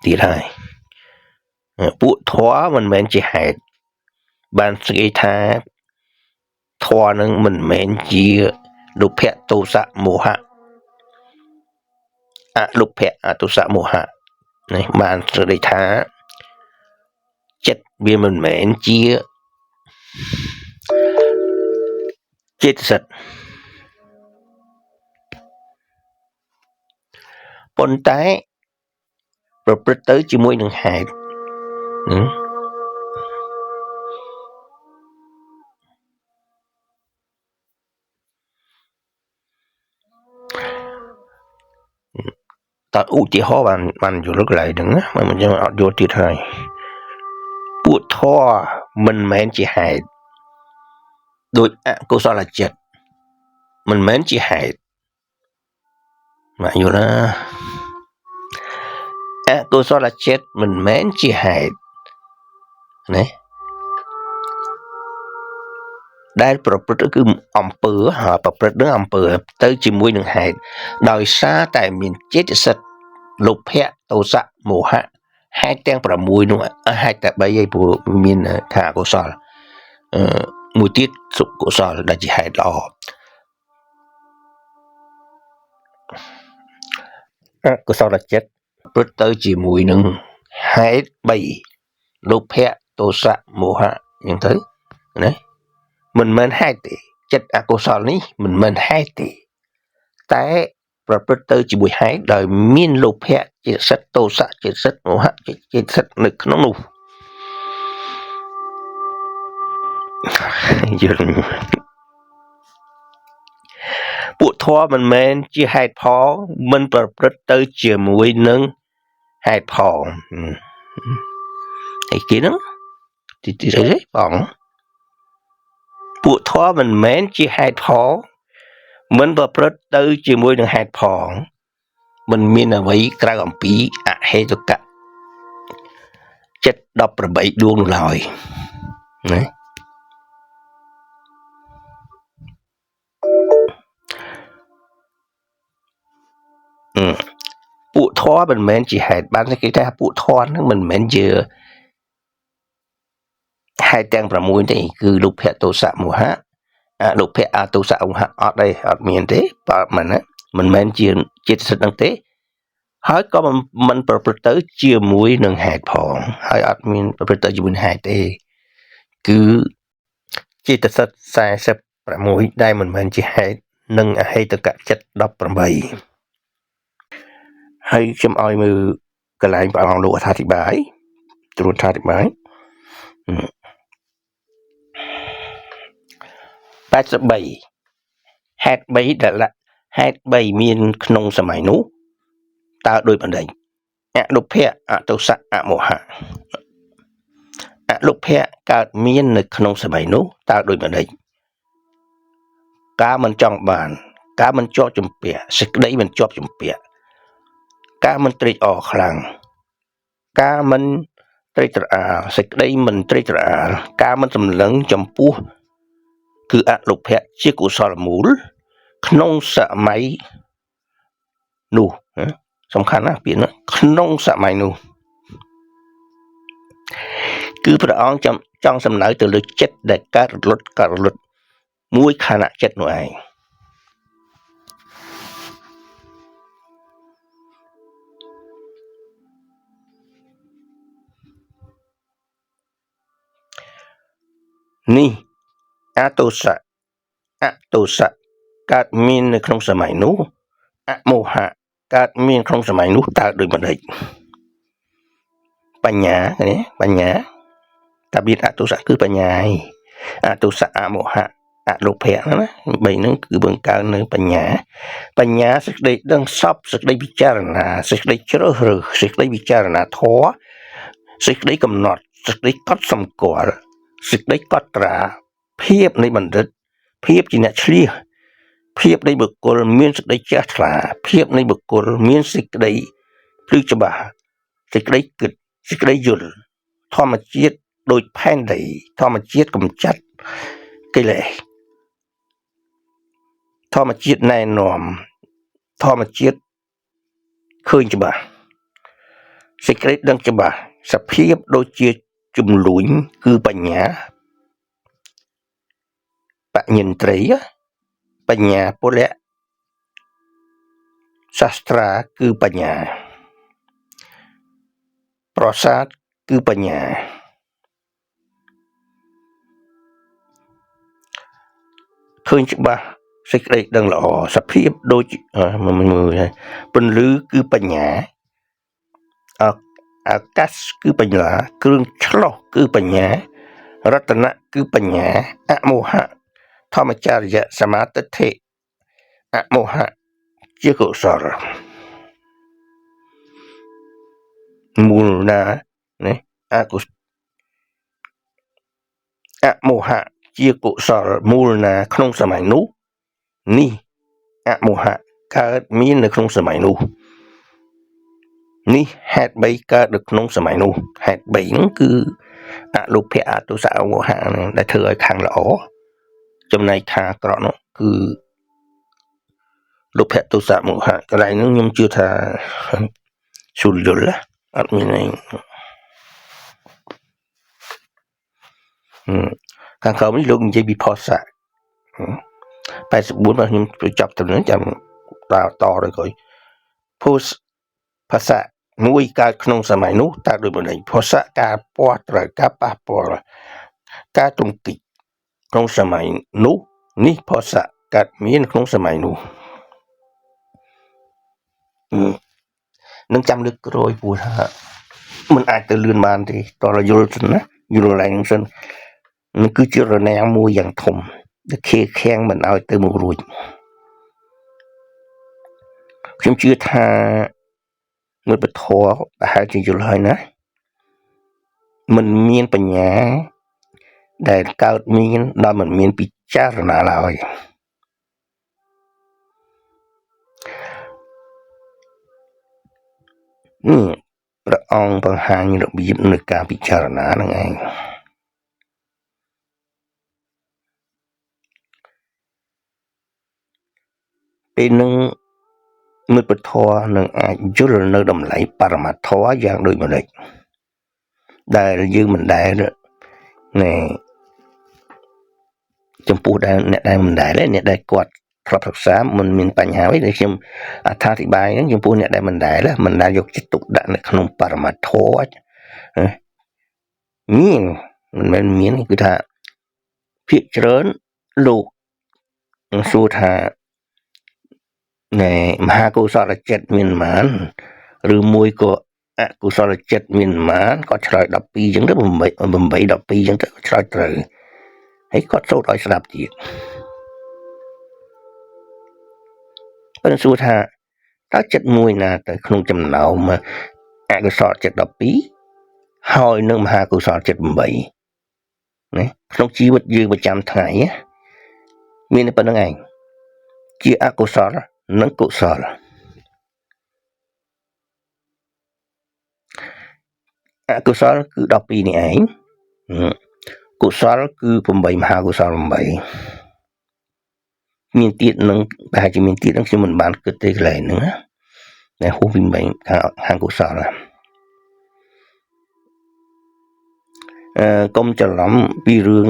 ទៀតហើយពួកធម៌មិនមែនជាហេតុបានស្គាល់ថាធម៌នឹងមិនមែនជាលោភៈទោសៈមោហៈអលោភៈអទោសៈមោហៈនេះបានស្គាល់ថាចិត្តវាមិនមែនជាចិត្តសិទ្ធប៉ុន្តែប្រព្រឹត្តទៅជាមួយនឹងហេតុតើឧទាហរណ៍បានយល់កន្លែងហ្នឹងណាមិនចឹងអត់យល់ទៀតហើយពួកធម៌មិនមែនជាហេតុដោយអកុសលចិត្តមិនមែនជាហេតុមកយល់ណាអកុសលចិត្តមិនមែនជាហេតុណាដែលប្រព្រឹត្តគឺអំពើហើយប្រព្រឹត្តនឹងអំពើទៅជាមួយនឹងហេតុដោយសារតែមានចិត្តសិទ្ធលោភៈទោសៈមោហៈហេតុទាំង6នោះហេតុតែ3ឯងព្រោះមានថាអកុសលមួយទៀតសុកុសលដែលជាហេតុល្អអកុសលចិត្តប្រព្រឹត្តទៅជាមួយនឹងហេតុ3លោភៈទោសៈមោហៈអញ្ចឹងទៅណាមិនមែនហេតុទេចិត្តអកុសលនេះមិនមែនហេតុទេតែប្រព្រឹត្តទៅជាមួយហេតុដោយមានលោភៈចេតសិកទោសៈចេតសិកមោហៈចេតសិកនៅក្នុងនោះយល់ពួកធម៌មិនមែនជាហេតុផលមិនប្រព្រឹត្តទៅជាមួយនឹងហេតុផលអីគេហ្នឹងទីអីទេបងពួកធម៌មិនមែនជាហេតុផលមិនប្រព្រឹត្តទៅជាមួយនឹងហេតុផលមិនមានអ្វីក្រៅអំពីអហេតុកៈចិត្ត18ដួងនោះឡើយណាពួកធម៌មិនមែនជាហេតុបានគេថាពួកធម៌ហ្នឹងមិនមែនជាហេតុទាំង6ទេគឺលោភៈទោសៈមោហៈអលោភៈអទោសៈមោហៈអត់ទេអត់មានទេបើមិនមែនជាចិត្តសិទ្ធហ្នឹងទេ ហើយក៏មិនប្រព្រឹត្តទៅជាមួយនឹងហេតុផងហើយអត់មានប្រព្រឹត្តទៅជាមួយហេតុទេគឺចេតសិក46ដែលមិនមែនជាហេតុនិងអហេតុកចិត្ត18ហើយខ្ញុំឲ្យមើលកន្លែងព្រះអង្គលោកអធិប្បាយទ្រង់អធិប្បាយ83ហេតុ3ដែលហេតុ3មានក្នុងសម័យនោះតើដោយបណ្ដេញអនុភៈអតុសៈអមោហៈអនុភៈកើតមាននៅក្នុងសម័យនោះតើដោយបណ្ដេញការមិនចង់បានការមិនជាប់ជំពាក់សេចក្តីមិនជាប់ជំពាក់ការមិនត្រេកអរខ្លាំងការមិនត្រេកត្រអាលសេចក្តីមិនត្រេកត្រអាលការមិនសម្លឹងចំពោះគឺអនុភៈជាកុសលមូលក្នុងសម័យនោះសំខាន់ណាស់ពាក្យនោះក្នុងសម័យនោះគឺព្រះអង្គចង់សំដៅទៅលើចិត្តដែលកើតរលត់មួយខណៈចិត្តនោះឯងនេះអតុសៈកើតមាននៅក្នុងសម័យនោះអមោហៈកើតមានក្នុងសម័យនោះតើដោយបណ្ដេញបញ្ញាតាមានអតុសៈគឺបញ្ញាឯងអតុសៈអមោហៈអនុភៈណា3ហ្នឹងគឺបង្កើននៅបញ្ញាសេចក្តីដឹងសពសេចក្តីពិចារណាសេចក្តីជ្រើសរើសសេចក្តីពិចារណាធម៌សេចក្តីកំណត់សេចក្តីកត់សម្គាល់សេចក្តីកត់ត្រាភាពនៃបណ្ឌិតភាពជាអ្នកឆ្លៀសភាពនៃបុគ្គលមានសេចក្តីជ្រះថ្លាភាពនៃបុគ្គលមានសេចក្តីភ្លឺច្បាស់សេចក្តីគិតសេចក្តីយល់ធម្មជាតិដូចផែនដីធម្មជាតិកំចាត់កិលេសធម្មជាតិណែនាំធម្មជាតិឃើញច្បាស់សេចក្តីដឹងច្បាស់សភាពដូចជាជំលួញគឺបញ្ញាបញ្ញាត្រីបញ្ញាពលៈសាស្ត្រាគឺបញ្ញាប្រសាទគឺបញ្ញាឃើញច្បាស់សេចក្តីដឹងល្អសភាពដូចមើលពន្លឺគឺបញ្ញាអាកាសគឺបញ្ញាគ្រឿងឆ្លោះគឺបញ្ញារតនៈគឺបញ្ញាអមោហៈធម្មចារយៈសមាទិដ្ឋិអមោហៈជាកុសលមូលណានេះអមោហៈជាកុសលមូលណាក្នុងសម័យនោះនេះអមោហៈកើតមាននៅក្នុងសម័យនោះនេះហេតុ3កើតនៅក្នុងសម័យនោះហេតុ3ហ្នឹងគឺអលោភៈអតុសៈអមោហៈដែលធ្វើឲ្យខាងល្អចំណែកខាងអាក្រក់នោះគឺលោភៈទុសៈមោហៈកន្លែងហ្នឹងខ្ញុំជឿថាជូលយល់អត់មានអីខាងក្រោមនេះលោកនិយាយពីផស្សៈ84បាទខ្ញុំចាប់ទៅនឹងចាំតទៅក្រោយផស្សៈមួយកើតក្នុងសម័យនោះតើដោយបណ្ដេញផស្សៈការពាស់ត្រូវការប៉ះពាល់ការទង្គិចក្នុងសម័យនោះនេះផស្សៈកើតមានក្នុងសម័យនោះនឹងចាំលើកក្រោយព្រោះថាมันអាចទៅលឿនបានទេតើយល់សិនណាយល់ឡើងសិននឹងគឺជារនាំងមួយយ៉ាងធំដែលខៀខាំងមិនឲ្យទៅមុខរួចខ្ញុំជឿថានៅពធប្រហែលជាយល់ហើយណាมันមានបញ្ញាដែលកើតមានដោយមិនមានពិចារណាឡើយព្រះអង្គបង្ហាញរបៀបនៃការពិចារណានឹងឯងពេលនឹងមិត្តធម៌នឹងអាចយល់នៅតម្លៃបរមត្ថធម៌យ៉ាងដូចម្តេចដែលយើងមិនដែលណែចំពោះដែលអ្នកដែលមិនដែលអ្នកដែលគាត់ ធ្លាប់សិក្សាមិនមានបញ្ហាអ្វីដែលខ្ញុំអត្ថាធិប្បាយហ្នឹងចំពោះអ្នកដែលមិនដែលយកចិត្តទុកដាក់នៅក្នុងបរមត្ថធម៌មានមិនមែនមានគឺថាភាគច្រើនលោកសួរថាណែមហាកុសលចិត្តមានប៉ុន្មានឬមួយក៏អកុសលចិត្តមានប៉ុន្មានគាត់ឆ្លើយ12ចឹងទៅ8 12ចឹងទៅឆ្លើយត្រូវហើយគាត់សូត្រឲ្យស្ដាប់ទៀតប៉ុន្តែសួរថាតើចិត្តមួយណាទៅក្នុងចំណោមអកុសលចិត្ត12ហើយនឹងមហាកុសលចិត្ត8ណាក្នុងជីវិតយើងប្រចាំថ្ងៃមានតែប៉ុណ្្នឹងឯងជាអកុសលនិងកុសលអកុសលគឺ12នេះឯងកុសលគឺ8មហាកុសល8មានទៀតនឹងប្រហែលជាមានទៀតនឹងខ្ញុំមិនបានគិតទេកន្លែងហ្នឹងណាតែហួសពីខាងកុសលកុំច្រឡំពីរឿង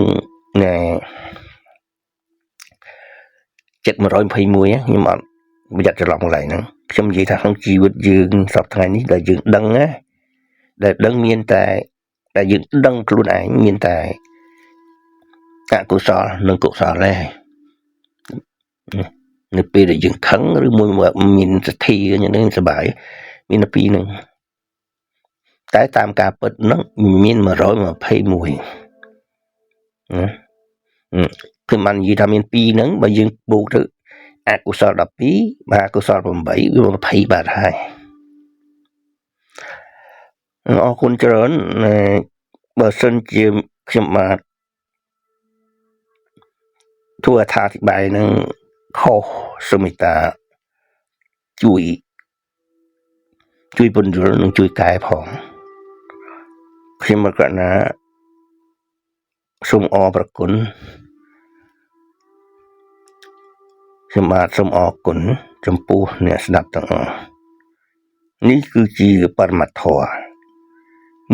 ចិត្ត121ខ្ញុំអត់ប្រយ័ត្នច្រឡំកន្លែងហ្នឹងខ្ញុំនិយាយថាក្នុងជីវិតយើងសប្តាហ៍ថ្ងៃនេះដែលយើងដឹងណាដែលដឹងមានតែដែលយើងដឹងខ្លួនឯងមានតែអកុសលនិងកុសលទេនៅពេលដែលយើងខឹងឬមួយមានសទ្ធាយ៉ាងនេះសប្បាយមានតែពីរហ្នឹងតែតាមការពិតហ្នឹងមាន121ណាគឺមិននិយាយថាមាន2ហ្នឹងបើយើងបូកទៅអកុសល12បាទអកុសល8វា20បាទហើយអរគុណច្រើនបើសិនជាខ្ញុំបាទធ្វើអត្ថាធិប្បាយនឹងខុសសូមមេត្តាជួយពន្យល់និងជួយកែផងខ្ញុំមកកណាសូមអរប្រគុណខ្ញុំបាទសូមអរគុណចំពោះអ្នកស្ដាប់ទាំងអស់នេះគឺជាបរមត្ថធម៌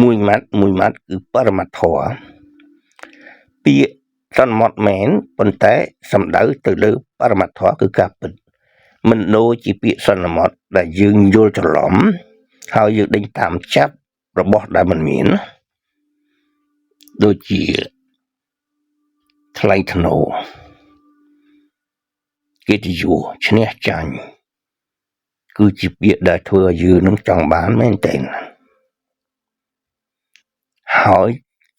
មួយម៉ាត់គឺបរមត្ថធម៌ពាក្យសន្មត់មែនប៉ុន្តែសំដៅទៅលើបរមត្ថធម៌គឺការពិតមិនដូចជាពាក្យសន្មត់ដែលយើងយល់ច្រឡំហើយយើងដេញតាមចាប់របស់ដែលមិនមានដូចជាថ្លៃថ្នូរកិត្តិយសឈ្នះចាញ់គឺជាពាក្យដែលធ្វើឲ្យយើងនឹងចង់បានមែនទែនហើយ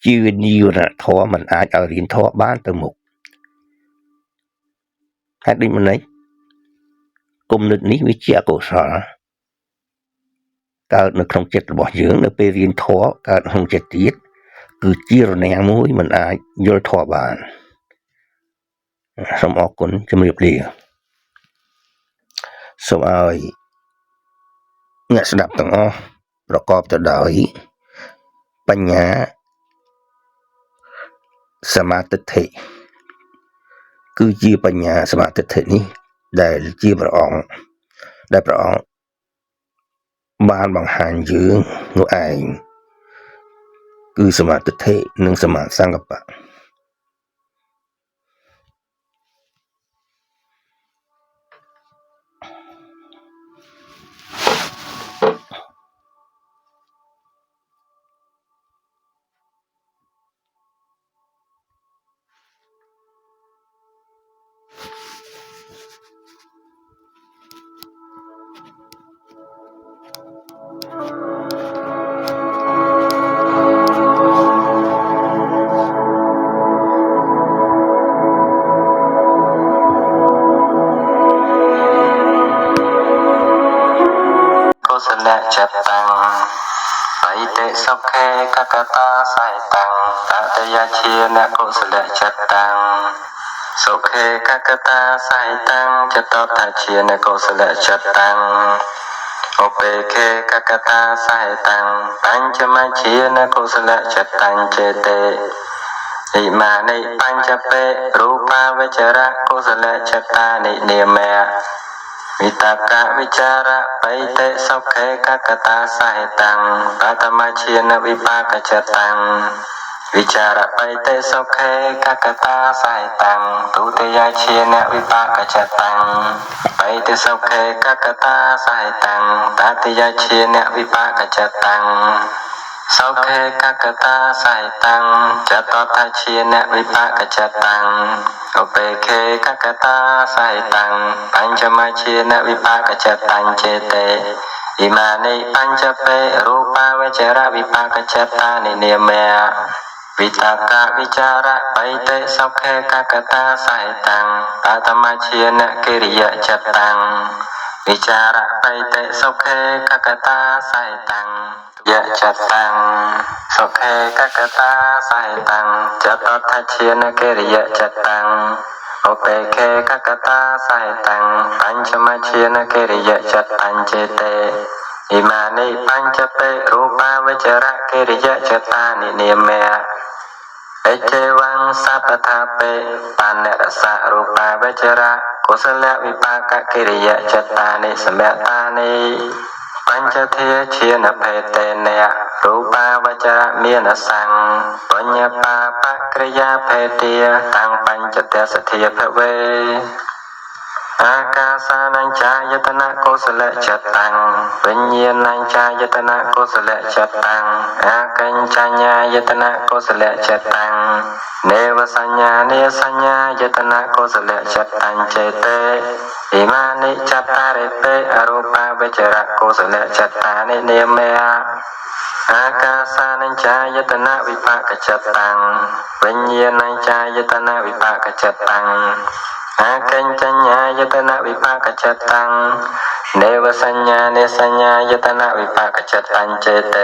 ជានិវរណធម៌មិនអាចឲ្យរៀនធម៌បានទៅមុខហេតុដូចម្នេះគំនិតនេះវាជាអកុសលកើតនៅក្នុងចិត្តរបស់យើងនៅពេលរៀនធម៌កើតក្នុងចិត្តទៀតគឺជារនាំងមួយមិនអាចយល់ធម៌បានសូមអរគុណជំរាបលាសូមឲ្យអ្នកស្ដាប់ទាំងអស់ប្រកបទៅដោយបញ្ញាសមាធិគឺជាបញ្ញាសមាធិនេះដែលជាព្រះអង្គបានបង្ហាញយើងនោះឯងគឺសមាធិនិងសមាសង្កប្បៈចិត្តតាំងបៃតេសុខេកកតាសៃតាំងតតយាជាអ្នកកុសលចិត្តតាំងសុខេកកតាសៃតាំងចតតជាអ្នកកុសលចិត្តតាំងឧបេខេកកតាសៃតាំងបញ្ចមជាអ្នកកុសលចិត្តតាំងចេតេអ៊ីមានិបញ្ចបេរូបាវចរៈកុសលចិត្តតានិនាមៈវិតកវិចារបៃតេសុខេកកតាសហេតាំងបតមជានវិបាកចិត្តតាំង วิจารไปเตสุเขกักตาสายตังตุติยเชียนวิปากจตังไปเตสุเขกักตาสายตังตติยเชียนวิปากจตังสุเขกักตาสายตังจตตาเชียนวิปากจตังอุเปเคกักตาสายตังปัญจมาเชียนวิปากจตังเจเตอิมานิปัญจเปรูปาวจระวิปากจตานิเนเมวิตากะวิจาระไปเตสุเขกักตาสายตังปัตมาเชียนกิริยจตังวิจาระไปเตสุเขกักตาสายตังยะจตังสุเขกักตาสายตังจตทัชเชียนกิริยจตังอุเปเคกักตาสายตังปัญจมาเชียนกิริยจตังเจเตอิมานิปัญจเปรูปาวจระกิริยจตานิเนเมเอเจวังสัพพทาเปปันเนรสะรูปาวจระกุศลวิปากกิริยจตานิสเมตานิปัญจเทเชียนเพเตเนยรูปาวจระเมียนสังปัญญปาปกริยาเพเตียตังปัญจเตสเทียภเวอากาสานัญจายตนะกุศลจตังวิญญาณัญจายตนะกุศลจตังอากัญจญายตนะกุศลจตังเนวสัญญาเนสัญญายตนะกุศลจตังเจเตอิมานิจัตตาริเปอรูปาวจระกุศลจตานิเนเมอากาสานัญจายตนะวิภากจตังวิญญาณัญจายตนะวิภากจตังอากัญจญายตนะวิภากจตังเนวสัญญาเนสัญญายตนะวิภากจตังเจเต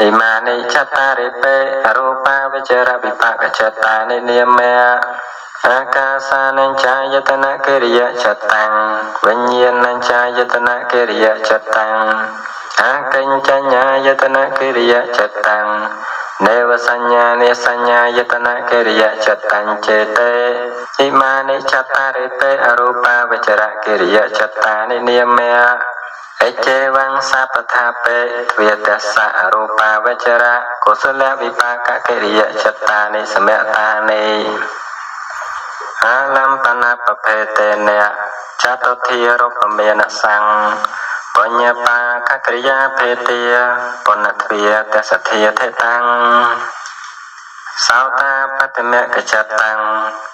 อิมานิจัตตาริเปอรูปาวจระวิภากจตานิเนเมอากาสานัญจายตนะกิริยจตังวิญญาณัญจายตนะกิริยจตังอากัญจญายตนะกิริยจตังเนวสัญญาเนสัญญายตนะกิริยจตังเจเตอิมานิจัตตาริเปอรูปาวจระกิริยจตานิเนเมเอเจวังสัพพทาเปเวตัสสะรูปาวจระกุศลวิปากกิริยจตานิสเมตานิอาลัมปนาปเพเตเนจตุทีรูปเมนะสังปัญญปากกิริยาเพเตียปุณทวียเตสเทียเทตังสาวตาปัตเมกจตัง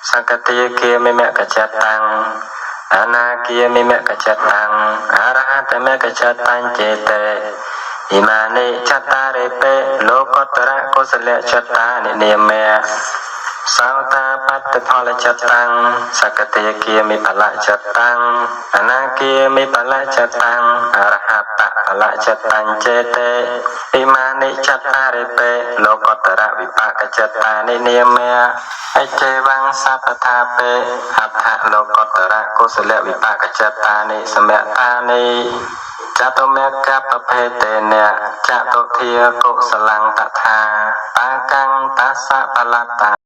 สังกติเกมิเมกจตังอนาเกียมิเมกจตังอรหัตเมกจตังเจเตอิมานิจัตตาริเปโลกุตระกุศลจตานิเนเมสาวตาปัตตพลจตังสักติเกียมิพละจตังอนาเกียมิพละจตังอรหัตพละจตังเจเตอิมานิจัตตาริเปโลกุตระวิภากจตานิเนเมอเจวังสัพพทาเปอัฏฐโลกุตระกุศลวิภากจตานิสเมตานิจตุเมกะปะเพเตเนจตุเทียกุสลังตถาปากังตัสสะปะละตา